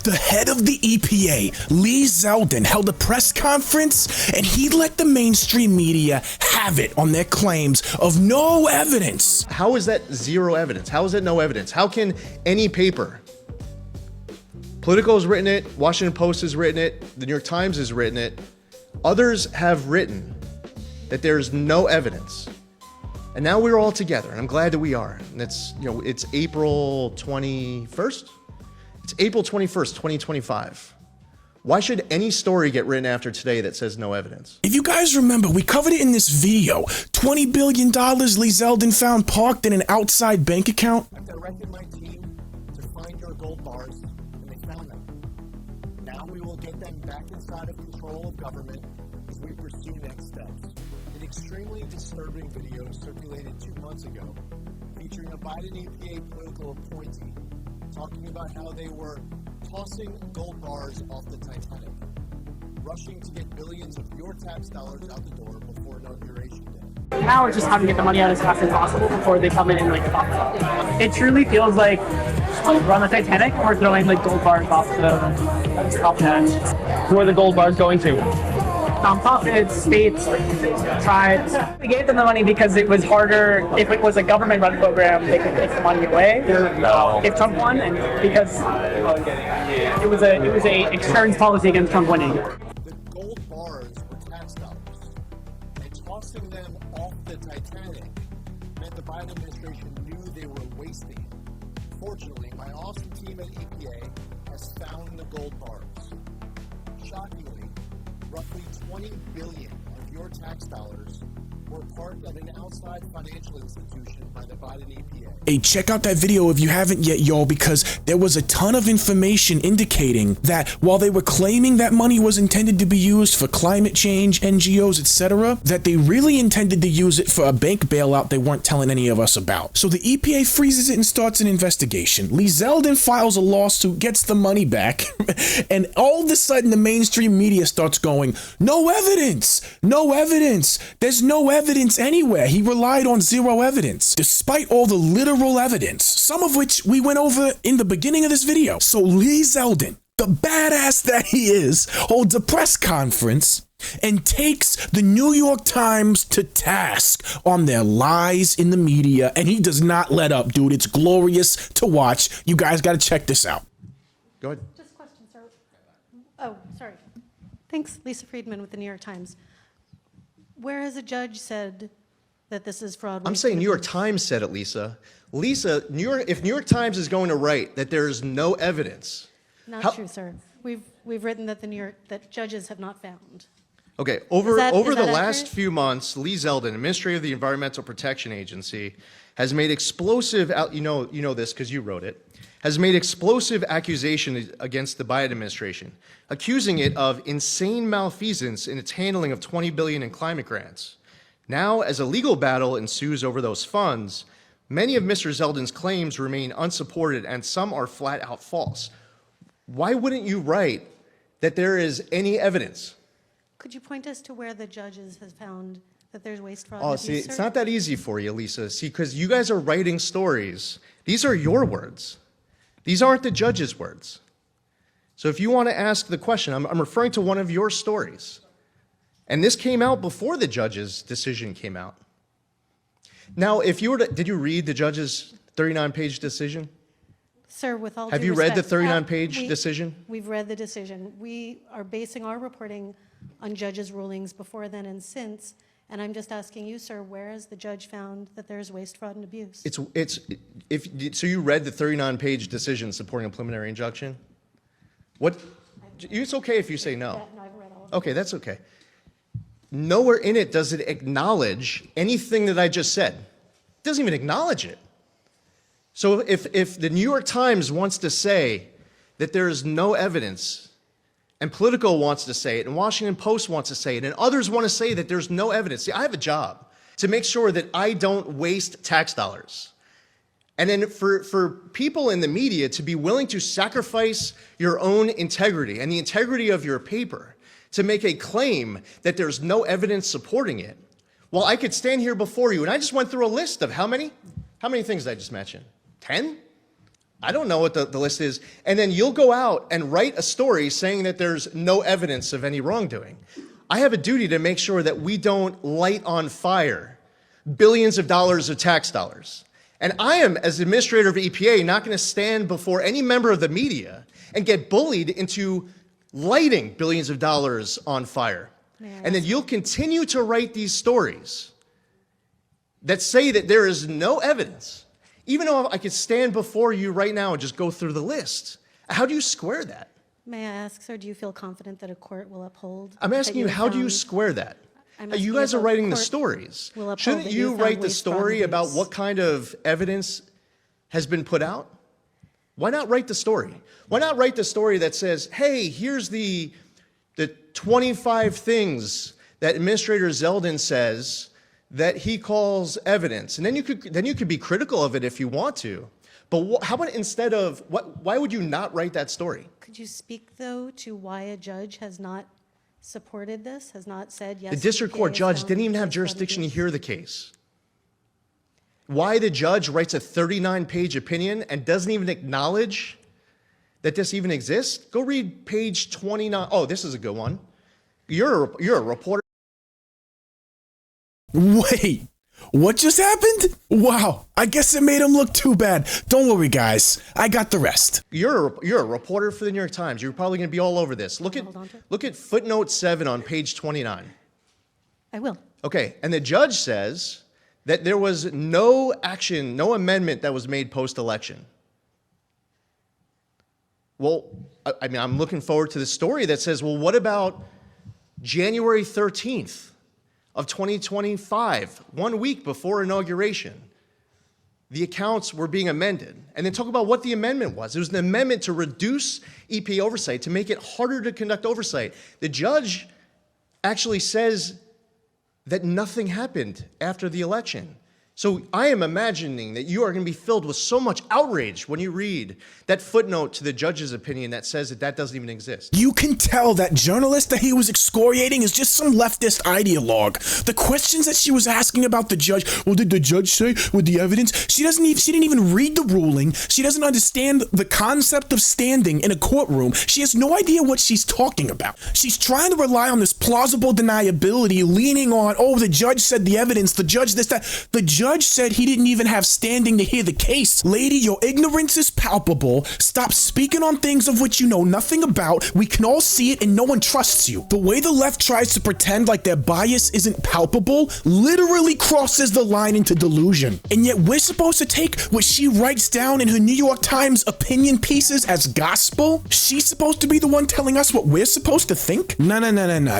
The head of the EPA, Lee Zeldin, held a press conference and he let the mainstream media have it on their claims of no evidence. How is that zero evidence? How is that no evidence? How can any paper, Politico has written it, Washington Post has written it, the New York Times has written it, others have written that there's no evidence. And now we're all together, and I'm glad that we are. And it's April 21st? It's April 21st, 2025. Why should any story get written after today that says no evidence? If you guys remember, we covered it in this video. $20 billion Lee Zeldin found parked in an outside bank account. I've directed my team to find your gold bars, and they found them. Now we will get them back inside of control of government as we pursue next steps. An extremely disturbing video circulated 2 months ago featuring a Biden EPA political appointee talking about how they were tossing gold bars off the Titanic, rushing to get billions of your tax dollars out the door before Inauguration Day. Now we're just having to get the money out as fast as possible before they come in and like pop up. It truly feels like we're on the Titanic and we're throwing like gold bars off the edge. Who are the gold bars going to? Nonprofits, states, tribes. We gave them the money because it was harder. If it was a government-run program, they could take the money away if Trump won, and because it was a insurance policy against Trump winning. The gold bars were tax dollars, and tossing them off the Titanic meant the Biden administration knew they were wasting it. Fortunately, my awesome team at EPA has found the gold bars. Shockingly, roughly 20 billion of your tax dollars were parked at an outside financial institution by the Biden EPA. Hey, check out that video if you haven't yet, y'all, because there was a ton of information indicating that while they were claiming that money was intended to be used for climate change, NGOs, etc., that they really intended to use it for a bank bailout they weren't telling any of us about. So the EPA freezes it and starts an investigation. Lee Zeldin files a lawsuit, gets the money back, and all of a sudden the mainstream media starts going, no evidence, no evidence, there's no evidence anywhere. He relied on zero evidence, despite all the literal evidence, some of which we went over in the beginning of this video. So Lee Zeldin, the badass that he is, holds a press conference and takes the New York Times to task on their lies in the media, and he does not let up, dude. It's glorious to watch. You guys got to check this out. Go ahead. Just a question, sir. Oh, sorry. Thanks, Lisa Friedman with the New York Times. Where has a judge said that this is fraud? I'm saying New York Times said it, Lisa. Lisa, if New York Times is going to write that there's no evidence. Not true, sir. We've written that that judges have not found. Okay, over the last accurate? few months, Lee Zeldin, Administrator of the Environmental Protection Agency, has made explosive, you know this because you wrote it, has made explosive accusations against the Biden administration, accusing it of insane malfeasance in its handling of $20 billion in climate grants. Now, as a legal battle ensues over those funds, many of Mr. Zeldin's claims remain unsupported and some are flat out false. Why wouldn't you write that there is any evidence? Could you point us to where the judges have found that there's waste, fraud, Oh, and see, abuse, it's sir? not that easy for you, Lisa. See, because you guys are writing stories. These are your words. These aren't the judge's words. So if you want to ask the question, I'm referring to one of your stories. And this came out before the judge's decision came out. Now, if you were to, did you read the judge's 39-page decision? Sir, with all due Have you read the respect, 39-page decision? We've read the decision. We are basing our reporting on judges' rulings before then and since. And I'm just asking you, sir, where has the judge found that there's waste, fraud, and abuse? So you read the 39-page decision supporting a preliminary injunction? What? It's okay if you say no. Yeah, no, I've read all of it. Okay, that's okay. Nowhere in it does it acknowledge anything that I just said. It doesn't even acknowledge it. So if the New York Times wants to say that there is no evidence, and Politico wants to say it, and Washington Post wants to say it, and others want to say that there's no evidence. See, I have a job to make sure that I don't waste tax dollars. And then for people in the media to be willing to sacrifice your own integrity and the integrity of your paper to make a claim that there's no evidence supporting it, well, I could stand here before you, and I just went through a list of how many things did I just mention? 10? I don't know what the list is. And then you'll go out and write a story saying that there's no evidence of any wrongdoing. I have a duty to make sure that we don't light on fire billions of dollars of tax dollars. And I am, as administrator of EPA, not going to stand before any member of the media and get bullied into lighting billions of dollars on fire. And then you'll continue to write these stories that say that there is no evidence, even though I could stand before you right now and just go through the list. How do you square that? May I ask, sir, do you feel confident that a court will uphold? I'm asking you, how do you found- square that? I'm You asking guys if are a writing the court stories. will uphold Shouldn't that you found write the waste, fraud, story and about abuse? what kind of evidence has been put out? Why not write the story? Why not write the story that says, hey, here's the 25 things that Administrator Zeldin says that he calls evidence. And then you could be critical of it if you want to. But how about instead of, why would you not write that story? Could you speak, though, to why a judge has not supported this, has not said, yes? The district EPA court has judge found didn't even have waste, fraud, and jurisdiction to abuse? hear the case. Why the judge writes a 39-page opinion and doesn't even acknowledge that this even exists? Go read page 29. Oh, this is a good one. You're a reporter. Wait, what just happened? Wow, I guess it made him look too bad. Don't worry, guys. I got the rest. You're a reporter for the New York Times. You're probably going to be all over this. Look at footnote 7 on page 29. I will. Okay, and the judge says that there was no action, no amendment that was made post-election. Well, I mean, I'm looking forward to the story that says, well, what about January 13th of 2025, 1 week before inauguration? The accounts were being amended. And then talk about what the amendment was. It was an amendment to reduce EPA oversight, to make it harder to conduct oversight. The judge actually says that nothing happened after the election. So I am imagining that you are going to be filled with so much outrage when you read that footnote to the judge's opinion that says that that doesn't even exist. You can tell that journalist that he was excoriating is just some leftist ideologue. The questions that she was asking about the judge, well, did the judge say with the evidence? She didn't even read the ruling. She doesn't understand the concept of standing in a courtroom. She has no idea what she's talking about. She's trying to rely on this plausible deniability, leaning on, oh, the judge said the evidence, the judge this, that. The judge said he didn't even have standing to hear the case. Lady, your ignorance is palpable. Stop speaking on things of which you know nothing about. We can all see it and no one trusts you. The way the left tries to pretend like their bias isn't palpable literally crosses the line into delusion. And yet we're supposed to take what she writes down in her New York Times opinion pieces as gospel? She's supposed to be the one telling us what we're supposed to think? No.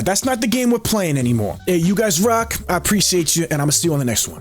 That's not the game we're playing anymore. Hey, you guys rock. I appreciate you, and I'm gonna see you on the next one.